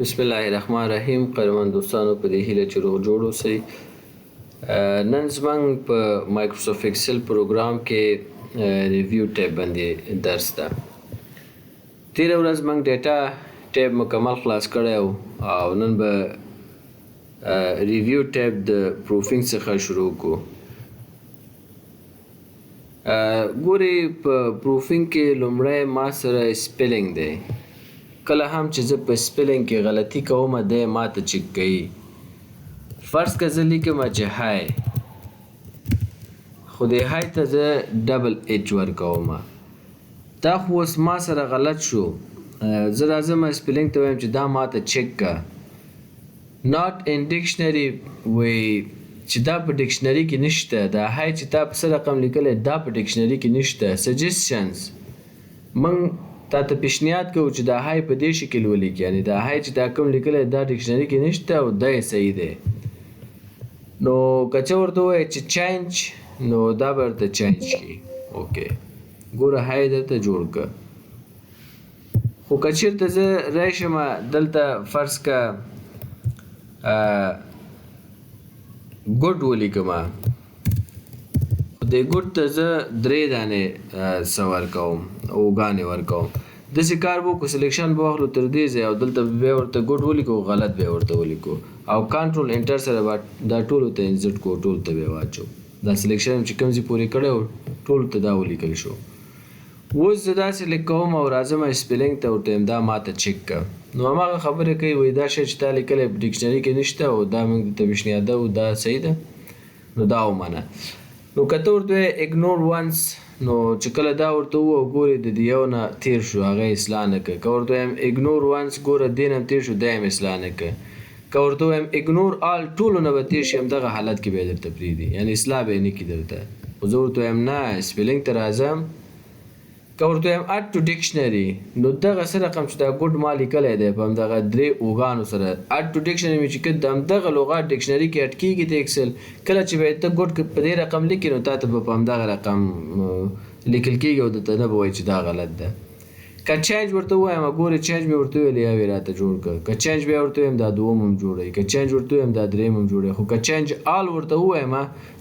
بسم الله الرحمن الرحیم. قدرمن دوستانو، په دې هیله چې روغ جوړ اوسئ. نن زموږ په مایکروسافټ ایکسل پروګرام کې ریویو ټیب باندې درس ده. تېره ورځ موږ ډیټا ټیب مکمل خلاص کړی او نن به ریویو ټیب د پروفینګ څخه شروع کړو. ګورئ، په پروفینګ کې لومړی ما سره سپیلنګ دی. کله هم چې زه په سپیلنګ کې غلطي کوم دی ما ته چک کوي. فرض که زه لیکم چې های، خو دې های ته زه ډبل ایچ ورکوم. دا خو اوس ما سره غلط شو. زه راځم سپیلنګ ته وایم چې دا ما ته چک که. ناٹ ان ډکشنري وایي چې دا په ډکشنري کې نشته. دا های چې تا په څه رقم لیکلی دا په ډکشنري کې نشته. سجیسشنز موږ تا ته پیشنهاد کوو چې دا های په دې شکل ولیکي، یعنې دا های چې تا کوم لیکلی دا ډکشنري کې نشته او دا یې صحیح دی. نو که چه ورته ووایې چې چینج، نو دا به ورته چینج کړي. اوکې، ګوره های درته جوړ که. خو که چېرته زه راشم دلته فرض که ګوډ ولیکم، د ګوډ ته زه 3 دانې څه ورکوم، اوګانې ورکوم. داسې کار به وکړو، سلیکشن به واخلو تر دې ځایه او دلته بیا ورته ګوډ ولیکو، غلط بیا ورته ولیکو او کنټرول انټر سره به دا ټولو ته انزټ کړو، ټولو ته بیا واچو. دا سلیکشن چې کوم ځای پورې کړی و ټولو ته دا ولیکل شو. اوس زه داسې لیکوم او راځم سپیلنګ ته ورته وایم دا ما ته چک که. نو هماغه خبرې کوي، وایي دا شی چې تا لیکلی په ډکشنري کې نشته او دا موږ درته پیشنهادوو، دا صحیح ده، نو دا ومنه. نو که ته ورته وایې اګنور ونس، نو چې کله دا ورته ووایو ګورې د دې یو نه تېر شو، هغه یې اصلاح نه کړه. که ورته وایم اګنور ونس، ګوره دې نه تېر شو، دا یې هم اصلاح نه کړه. که ورته وایم اګنور آل، ټولو نه به تېر شي، همدغه حالت کې به یې درته پرېږدي، یعنې اصلاح به یې نه کړي درته. خو زه ورته وایم نه، سپیلنګ ته راځم. که ورته وایم اډ ټو ډکشنري، نو دغه څه رقم چې دا ګوډ ما لیکلی دی په همدغه 3 اوګانو سره اډ ټو ډکشنري مې چې که د همدغه لغات ډکشنري کې اډ کېږي د ایکسل، کله چې به ته ګوډ په دې رقم لیکې نو تا ته به په همدغه رقم لیکل کېږي او درته نه به وایي چې دا غلط ده. که چینج ورته ووایم، ګورې چینج مې ورته ویل یو یې راته جوړ کړه. که چینج بیا ورته ووایم دا 2 هم جوړوي. که چینج ورته ووایم دا 3 هم جوړوي. خو که چینج آل ورته ووایم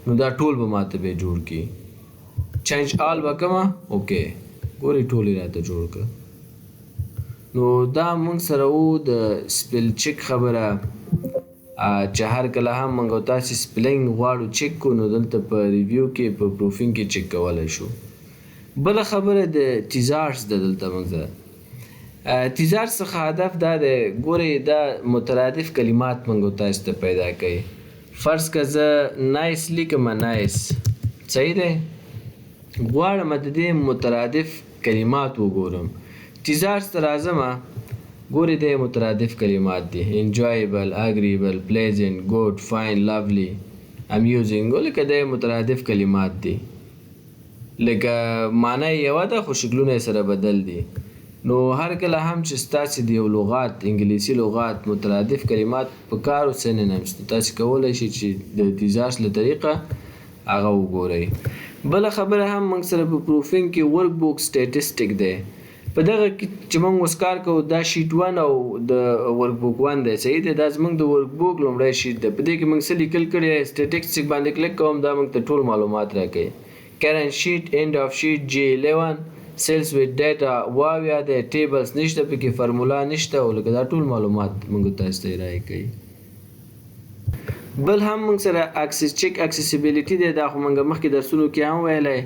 نو دا ټول به ماته بیا جوړ کړي. چینج آل به کومه؟ اوکې، ګورې ټول یې راته جوړ کړه. نو دا موږ سره وو د سپیل چک خبره، چې هر کله هم موږ او تاسې سپیلنګ غواړو چک کړو، نو دلته په ریویو کې په پروفینګ کې چک کولی شو. بله خبره د تیزارس ده. دلته موږ تیزارس څخه هدف دا دی، ګورئ دا مترادف کلمات موږ او تاسې ته پیدا کوي. فرض که زه نایس لیکم، نایس صحیح دی، غواړم د دې مترادف کلمات وګورم. تیزارس ته راځم، ګورئ د مترادف کلمات دي: انجوایبل، اګریبل، پلیزنټ، ګوډ، فاین، لولی، امیوزینګ. لکه د مترادف کلمات دي، لکه معنی یوه ده خو شکلونه یې سره بدل دي. نو هر کله هم چې ستاسې د یو لغات، انګلیسي لغات مترادف کلمات په کار او سینونیمز، تاسې کولی شئ چې د تیزارس له طریقه هغه وګورئ. بله خبره هم موږ سره په پروفینګ کې ورک بوک سټیټسټیک دی. په دغه کې چې موږ اوس کار کوو دا شیټ 1 او د ورک بوک 1 دی، صحیح دی. دا زموږ د ورک بوک لومړی شیټ دی. په دې کې موږ څه لیکل کړي، سټیټسټیک باندې کلیک کوم، دا موږ ته ټول معلومات راکوي. کرنټ شیټ، اینډ اف شیټ، J11، سیلز ویت ډیټا واویا دی، ټیبلز نشته پکې، فرمولا نشته، او لکه دا ټول معلومات موږ تاسو ته راکوي. بل هم موږ سره اکسس چک اکسیسیبیلیټي دی. دا خو موږ مخکې درسونو کې هم ویلی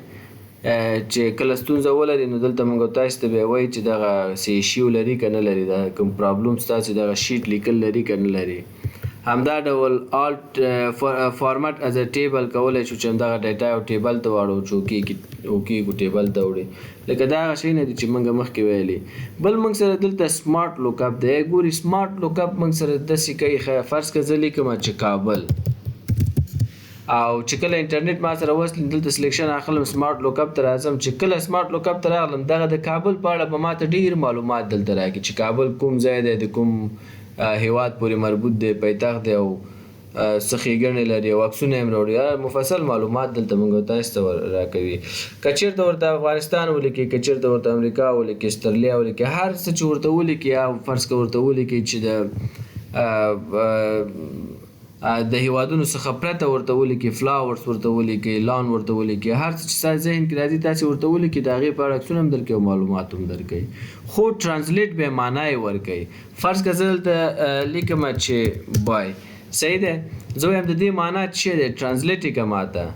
چې کله ستونزه ولري نو دلته موږ تاسو ته بیا وایي چې دغه څه ایشیو لري که نه لري، دا کوم پرابلم ستاسو دغه شیټ لیکل لري که نه لري. همدا ډول آلټ فارمټ از ا ټیبل کولی شو چې همدغه ډیټا یو ټیبل ته واړو چې اوکې ټیبل ته وړي، لکه دا هغه شی نه دي چې موږ مخکې ویلي. بل موږ سره دلته سمارټ لوک اپ دی. ګوري سمارټ لوک اپ موږ سره داسې کوي، فرض که زه لیکم چې کابل، او چې کله انټرنیټ ما سره وصل دلته سلیکشن اخلم، سمارټ لوک اپ ته راځم. چې کله سمارټ لوک اپ ته راغلم دغه د کابل په اړه به ما ته ډېر معلومات دلته راکړي چې کابل کوم ځای دی، د کوم هیواد پورې مربوط دی، پایتخت دی او څه ښېګڼې لري او عکسونه یې هم راوړي مفصل معلومات دلته موږ تاسو ته راکوي. که چېرته ورته افغانستان ولیکي، که چېرته ورته امریکا ولیکي، استرالیا ولیکي، هر څه چې ورته ولیکي یا فرض که ورته ولیکي چې د هیوادونو څخه پرته ورته ولیکي، فلاورس ورته ولیکي، لان ورته ولیکي، هر څه چې ستاسو ذهن کې راځي تاسې ورته ولیکي، د هغې په اړه عکسونه هم درکوي او معلومات هم درکوي. خو ټرانسلیټ به یې معنا یې ورکوي. فرض که زه دلته لیکمه چې بای، صحیح دی، زه وایم د دې معنا څه دی، ټرانسلیټ یې که ماته.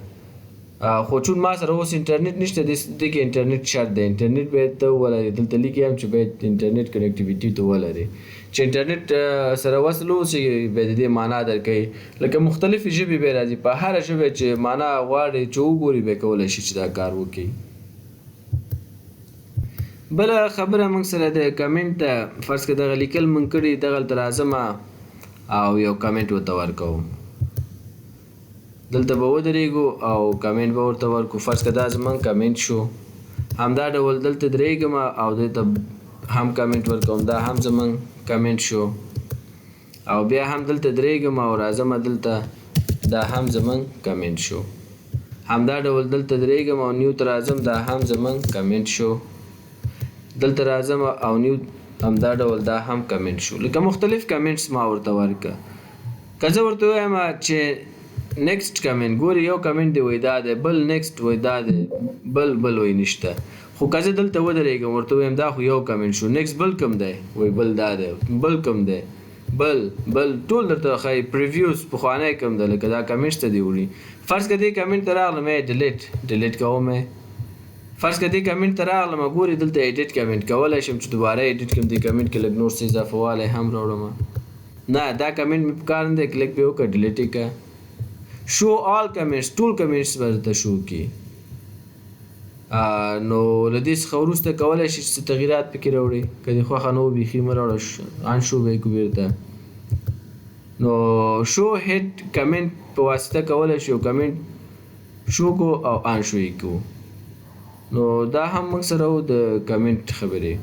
خو چون ما سره اوس انټرنیټ نشته، دې کې انټرنیټ شرط دی، انټرنیټ باید ته ولرې. دلته لیکي هم چې باید انټرنیټ کنیکټیویټي ته ولرې، چې انټرنیټ سره وصل اوسي به د دې معنا درکوي. لکه مختلفې ژبې به راځي، په هره ژبه چې معنا غواړي چې وګوري به کولی شي چې دا کار وکړي. بله خبره موږ سره د کمنټ فرض که دغه لیکل موږ کړي، دغلته راځمه او یو کمنټ ورته ورکوم. دلته به ودرېږو او کمنټ به ورته ورکړو. فرض که دا زموږ کمنټ شو، همدا ډول دلته درېږم او دلته هم کمنټ ورکوم، دا هم زموږ کمنټ شو، او بیا هم دلته درېږم او راځم دلته، دا هم زموږ کمنټ شو. همدا ډول دلته درېږم او نیو ته راځم، دا هم زموږ کمنټ شو. دلته راځم او نیو، همدا ډول دا هم کمنټ شو. لکه مختلف کمنټس ما ورته ورکړه. که زه ورته ووایم چې نیکسټ کمنټ، ګوري یو کمنټ دی وایي دا دی، بل نیکسټ وایي دا دی، بل وایي نشته. خو که زه دلته ودرېږم ورته ووایم دا خو یو کمنټ شو، نیکسټ بل کوم دی، وایي بل دا دی، بل کوم دی، بل ټول درته ښایي. پریویوس پخوانی کوم دی، لکه دا کمنټس ته دې وړي. فرض که دې کمنټ ته راغلم ډیلیټ کوم یې. فرض که دې کمنټ ته راغلم ګوري دلته ایډیټ کمنټ کولی شم چې دوباره ایډیټ کړم دې کمنټ کې، لږ نور څه اضافه والی هم راوړم. نه دا کمنټ مې په کار نه دی، کلیک پې وکړه، ډیلیټ یې کړه. شو آل کمنټس، ټول کمنټس به درته شو کړي. نو له دې څخه وروسته کولی شي چې تغییرات پکې راوړي. که دې خوښه نه وه بیخي مه راوړه، ان شو به یې کړو بېرته. نو شو هیډ کمنټ په واسطه کولی شو کمنټ شو کو او ان شو یې کړو. نو دا هم موږ سره و د کمنټ خبرې.